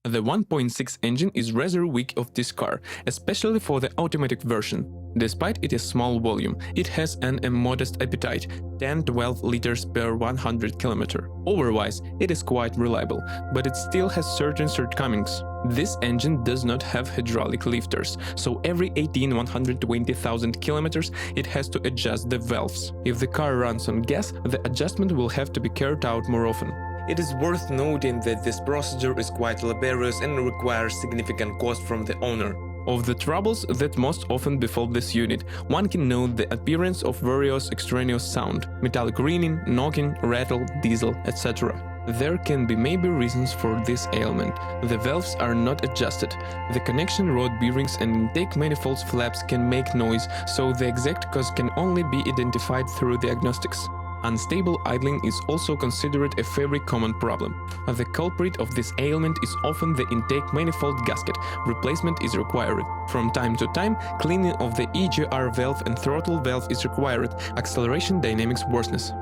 The 1.6 engine is rather weak of this car, especially for the automatic version. Despite its small volume, it has a modest appetite, 10-12 liters per 100 km. Otherwise, it is quite reliable, but it still has certain shortcomings. This engine does not have hydraulic lifters, so every 120,000 km it has to adjust the valves. If the car runs on gas, the adjustment will have to be carried out more often. It is worth noting that this procedure is quite laborious and requires significant cost from the owner. Of the troubles that most often befall this unit, one can note the appearance of various extraneous sound, metallic ringing, knocking, rattle, diesel, etc. There can be maybe reasons for this ailment. The valves are not adjusted. The connection rod bearings and intake manifolds flaps can make noise, so the exact cause can only be identified through diagnostics. Unstable idling is also considered a very common problem. The culprit of this ailment is often the intake manifold gasket. Replacement is required. From time to time, cleaning of the EGR valve and throttle valve is required. Acceleration dynamics worsens.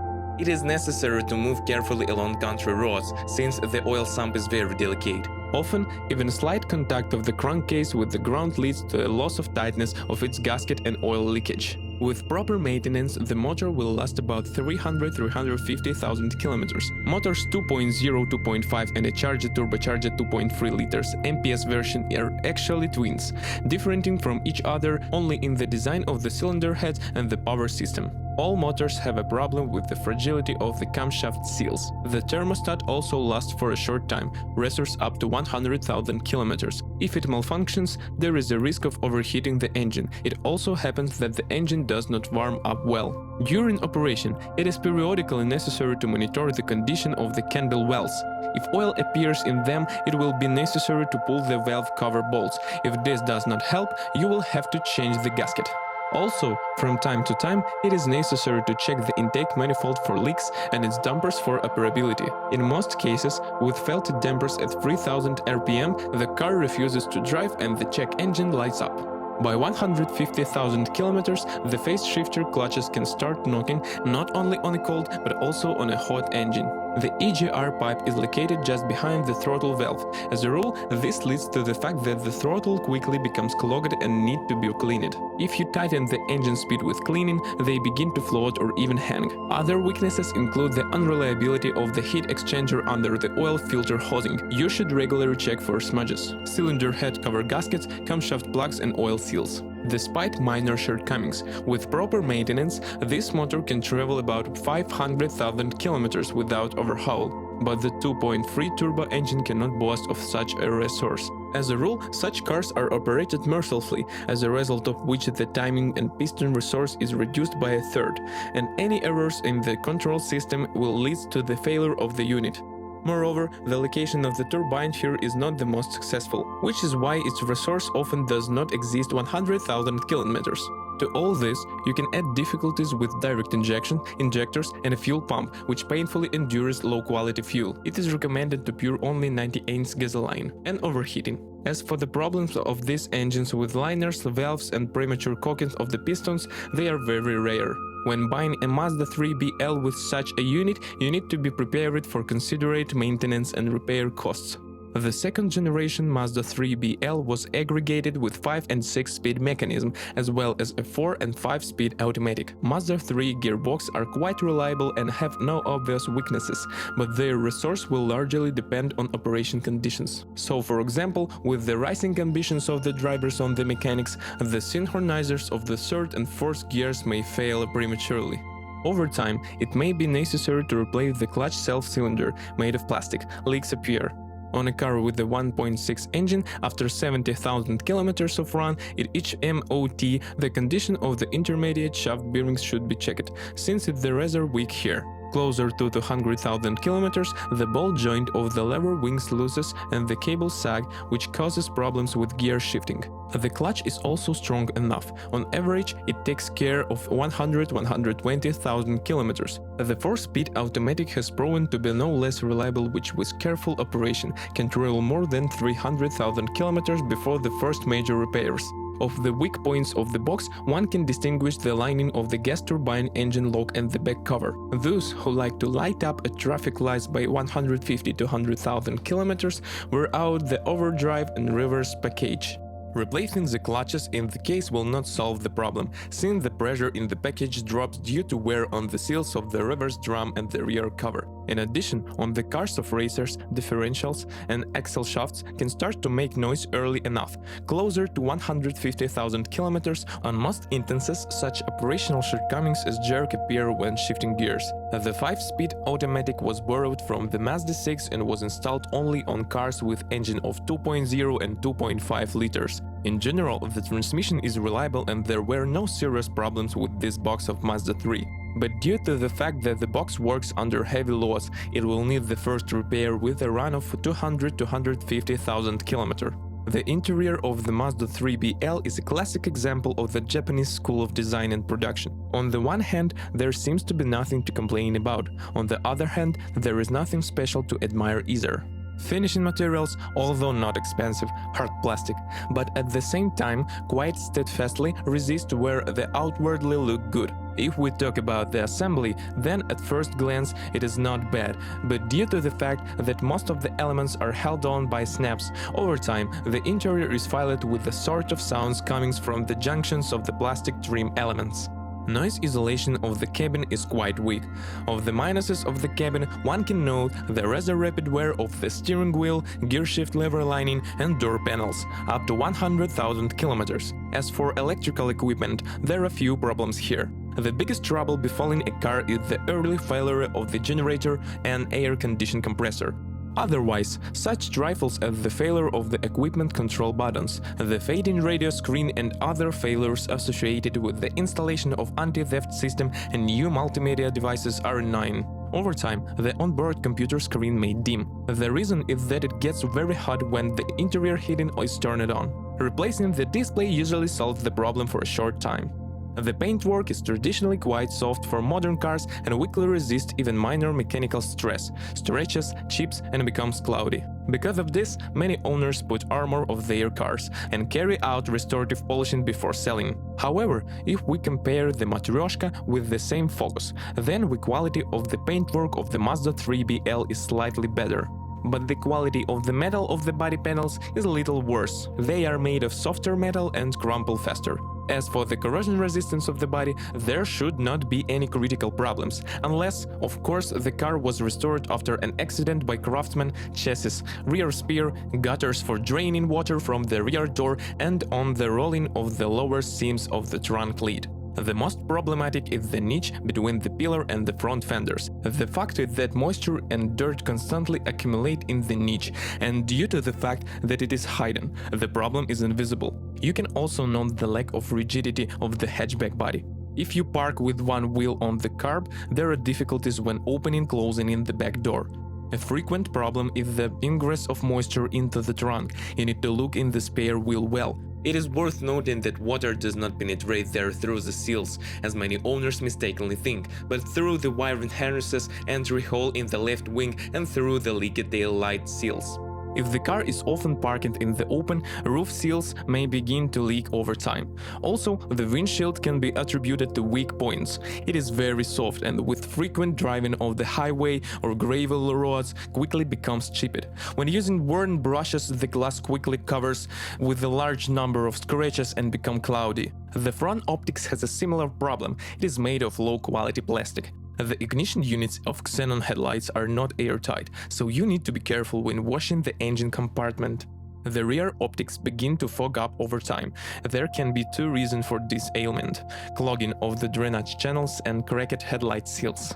It is necessary to move carefully along country roads, since the oil sump is very delicate. Often, even slight contact of the crankcase with the ground leads to a loss of tightness of its gasket and oil leakage. With proper maintenance, the motor will last about 300–350,000 km. Motors 2.0, 2.5 and a turbocharged 2.3 liters MPS version are actually twins, differing from each other only in the design of the cylinder heads and the power system. All motors have a problem with the fragility of the camshaft seals. The thermostat also lasts for a short time, resource up to 100,000 km. If it malfunctions, there is a risk of overheating the engine. It also happens that the engine does not warm up well. During operation, it is periodically necessary to monitor the condition of the candle wells. If oil appears in them, it will be necessary to pull the valve cover bolts. If this does not help, you will have to change the gasket. Also, from time to time, it is necessary to check the intake manifold for leaks and its dampers for operability. In most cases, with faulty dampers at 3000 rpm, the car refuses to drive and the check engine lights up. By 150,000 km, the phase shifter clutches can start knocking not only on a cold but also on a hot engine. The EGR pipe is located just behind the throttle valve. As a rule, this leads to the fact that the throttle quickly becomes clogged and need to be cleaned. If you tighten the engine speed with cleaning, they begin to float or even hang. Other weaknesses include the unreliability of the heat exchanger under the oil filter housing. You should regularly check for smudges, cylinder head cover gaskets, camshaft plugs and oil seals. Despite minor shortcomings, with proper maintenance, this motor can travel about 500,000 km without overhaul. But the 2.3 turbo engine cannot boast of such a resource. As a rule, such cars are operated mercilessly, as a result of which the timing and piston resource is reduced by a third, and any errors in the control system will lead to the failure of the unit. Moreover, the location of the turbine here is not the most successful, which is why its resource often does not exist 100,000 km. To all this, you can add difficulties with direct injection, injectors and a fuel pump, which painfully endures low-quality fuel. It is recommended to pour only 98 gasoline, and overheating. As for the problems of these engines with liners, valves and premature cockings of the pistons, they are very rare. When buying a Mazda 3BL with such a unit, you need to be prepared for considerate maintenance and repair costs. The second generation Mazda 3BL was aggregated with 5 and 6-speed mechanism, as well as a 4 and 5-speed automatic. Mazda 3 gearbox are quite reliable and have no obvious weaknesses, but their resource will largely depend on operation conditions. So, for example, with the racing ambitions of the drivers on the mechanics, the synchronizers of the third and fourth gears may fail prematurely. Over time, it may be necessary to replace the clutch self-cylinder, made of plastic. Leaks appear. On a car with the 1.6 engine, after 70,000 km of run, at each MOT, the condition of the intermediate shaft bearings should be checked, since it's rather weak here. Closer to 200,000 km, the ball joint of the lever wings looses and the cable sag, which causes problems with gear shifting. The clutch is also strong enough. On average, it takes care of 100–120,000 km. The 4-speed automatic has proven to be no less reliable, which with careful operation can travel more than 300,000 km before the first major repairs. Of the weak points of the box, one can distinguish the lining of the gas turbine engine lock and the back cover. Those who like to light up at traffic lights by 150 to 100,000 kilometers wear out the overdrive and reverse package. Replacing the clutches in the case will not solve the problem, since the pressure in the package drops due to wear on the seals of the reverse drum and the rear cover. In addition, on the cars of racers, differentials and axle shafts can start to make noise early enough, closer to 150,000 kilometers. On most instances, such operational shortcomings as jerk appear when shifting gears. The 5-speed automatic was borrowed from the Mazda 6 and was installed only on cars with engine of 2.0 and 2.5 liters. In general, the transmission is reliable and there were no serious problems with this box of Mazda 3. But due to the fact that the box works under heavy loads, it will need the first repair with a run of 200 to 150,000 kilometers. The interior of the Mazda 3BL is a classic example of the Japanese school of design and production. On the one hand, there seems to be nothing to complain about. On the other hand, there is nothing special to admire either. Finishing materials, although not expensive, hard plastic, but at the same time quite steadfastly resist where they outwardly look good. If we talk about the assembly, then at first glance it is not bad, but due to the fact that most of the elements are held on by snaps, over time the interior is filled with the sort of sounds coming from the junctions of the plastic trim elements. Noise isolation of the cabin is quite weak. Of the minuses of the cabin, one can note the rather rapid wear of the steering wheel, gearshift lever lining and door panels, up to 100,000 kilometers. As for electrical equipment, there are few problems here. The biggest trouble befalling a car is the early failure of the generator and air condition compressor. Otherwise, such trifles as the failure of the equipment control buttons, the fading radio screen and other failures associated with the installation of anti-theft system and new multimedia devices are annoying. Over time, the onboard computer screen may dim. The reason is that it gets very hot when the interior heating is turned on. Replacing the display usually solves the problem for a short time. The paintwork is traditionally quite soft for modern cars and weakly resists even minor mechanical stress, stretches, chips and becomes cloudy. Because of this, many owners put armor of their cars and carry out restorative polishing before selling. However, if we compare the Matryoshka with the same focus, then the quality of the paintwork of the Mazda 3BL is slightly better. But the quality of the metal of the body panels is a little worse. They are made of softer metal and crumple faster. As for the corrosion resistance of the body, there should not be any critical problems, unless, of course, the car was restored after an accident by craftsman, chassis, rear spear, gutters for draining water from the rear door and on the rolling of the lower seams of the trunk lid. The most problematic is the niche between the pillar and the front fenders. The fact is that moisture and dirt constantly accumulate in the niche, and due to the fact that it is hidden, the problem is invisible. You can also note the lack of rigidity of the hatchback body. If you park with one wheel on the curb, there are difficulties when opening-closing in the back door. A frequent problem is the ingress of moisture into the trunk. You need to look in the spare wheel well. It is worth noting that water does not penetrate there through the seals, as many owners mistakenly think, but through the wiring harnesses, entry hole in the left wing and through the leaky tail light seals. If the car is often parked in the open, roof seals may begin to leak over time. Also, the windshield can be attributed to weak points. It is very soft and with frequent driving of the highway or gravel roads quickly becomes chipped. When using worn brushes, the glass quickly covers with a large number of scratches and become cloudy. The front optics has a similar problem. It is made of low-quality plastic. The ignition units of xenon headlights are not airtight, so you need to be careful when washing the engine compartment. The rear optics begin to fog up over time. There can be two reasons for this ailment: clogging of the drainage channels and cracked headlight seals.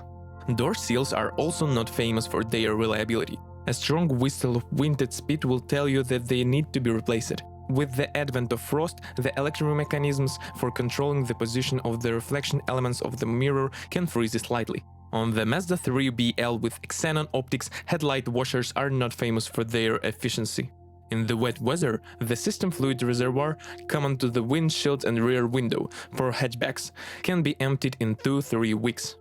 Door seals are also not famous for their reliability. A strong whistle of winded speed will tell you that they need to be replaced. With the advent of frost, the electromechanisms for controlling the position of the reflection elements of the mirror can freeze slightly. On the Mazda 3BL with xenon optics, headlight washers are not famous for their efficiency. In the wet weather, the system fluid reservoir, common to the windshield and rear window for hatchbacks, can be emptied in 2-3 weeks.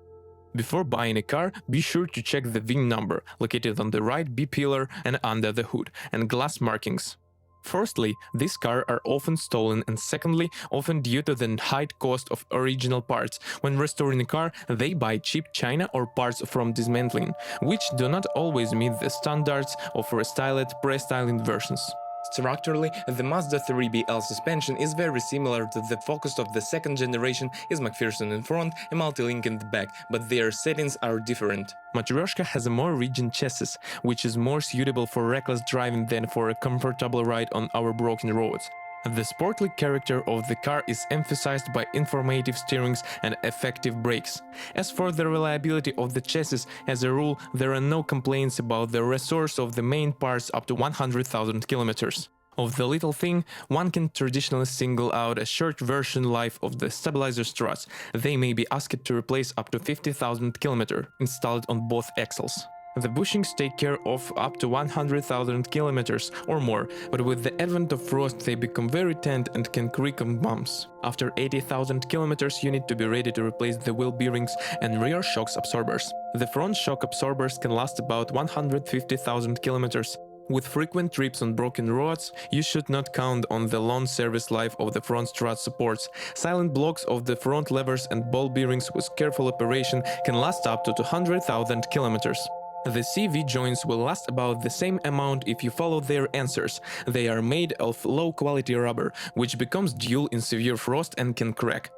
Before buying a car, be sure to check the VIN number, located on the right B-pillar and under the hood, and glass markings. Firstly, these cars are often stolen, and secondly, often due to the high cost of original parts. When restoring a car, they buy cheap China or parts from dismantling, which do not always meet the standards of restyled, pre-styled versions. Structurally, the Mazda 3BL suspension is very similar to the Focus of the second generation, is McPherson in front and multi-link in the back, but their settings are different. Matryoshka has a more rigid chassis, which is more suitable for reckless driving than for a comfortable ride on our broken roads. The sportly character of the car is emphasized by informative steerings and effective brakes. As for the reliability of the chassis, as a rule, there are no complaints about the resource of the main parts up to 100,000 kilometers. Of the little thing, one can traditionally single out a short version life of the stabilizer struts. They may be asked to replace up to 50,000 kilometers installed on both axles. The bushings take care of up to 100,000 kilometers or more, but with the advent of frost they become very tanned and can creak on bumps. After 80,000 kilometers you need to be ready to replace the wheel bearings and rear shock absorbers. The front shock absorbers can last about 150,000 kilometers. With frequent trips on broken roads, you should not count on the long service life of the front strut supports. Silent blocks of the front levers and ball bearings with careful operation can last up to 200,000 kilometers. The CV joints will last about the same amount if you follow their answers. They are made of low-quality rubber, which becomes dull in severe frost and can crack.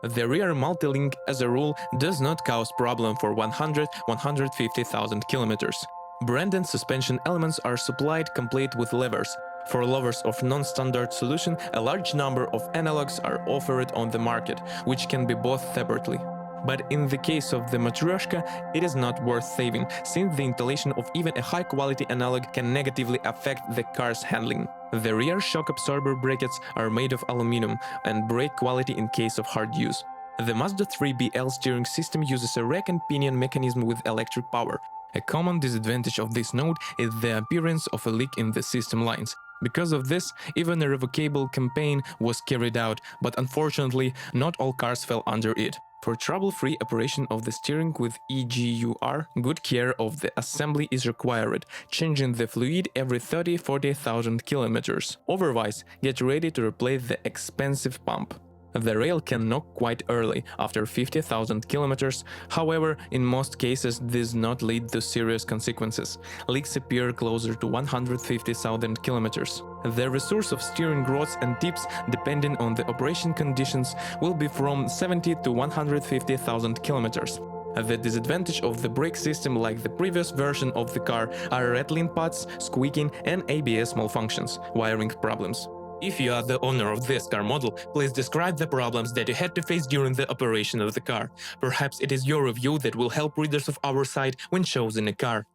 The rear multi-link, as a rule, does not cause problem for 100–150,000 kilometers. Brand and suspension elements are supplied complete with levers. For lovers of non-standard solution, a large number of analogs are offered on the market, which can be bought separately. But in the case of the Matryoshka, it is not worth saving, since the installation of even a high-quality analog can negatively affect the car's handling. The rear shock absorber brackets are made of aluminum and break quality in case of hard use. The Mazda 3BL steering system uses a rack and pinion mechanism with electric power. A common disadvantage of this node is the appearance of a leak in the system lines. Because of this, even a revocable campaign was carried out, but unfortunately, not all cars fell under it. For trouble-free operation of the steering with EGUR, good care of the assembly is required, changing the fluid every 30–40,000 kilometers. Otherwise, get ready to replace the expensive pump. The rail can knock quite early, after 50,000 kilometers. However, in most cases this does not lead to serious consequences. Leaks appear closer to 150,000 kilometers. The resource of steering rods and tips, depending on the operation conditions, will be from 70 to 150,000 kilometers. The disadvantage of the brake system, like the previous version of the car, are rattling pads, squeaking and ABS malfunctions, wiring problems. If you are the owner of this car model, please describe the problems that you had to face during the operation of the car. Perhaps it is your review that will help readers of our site when choosing a car.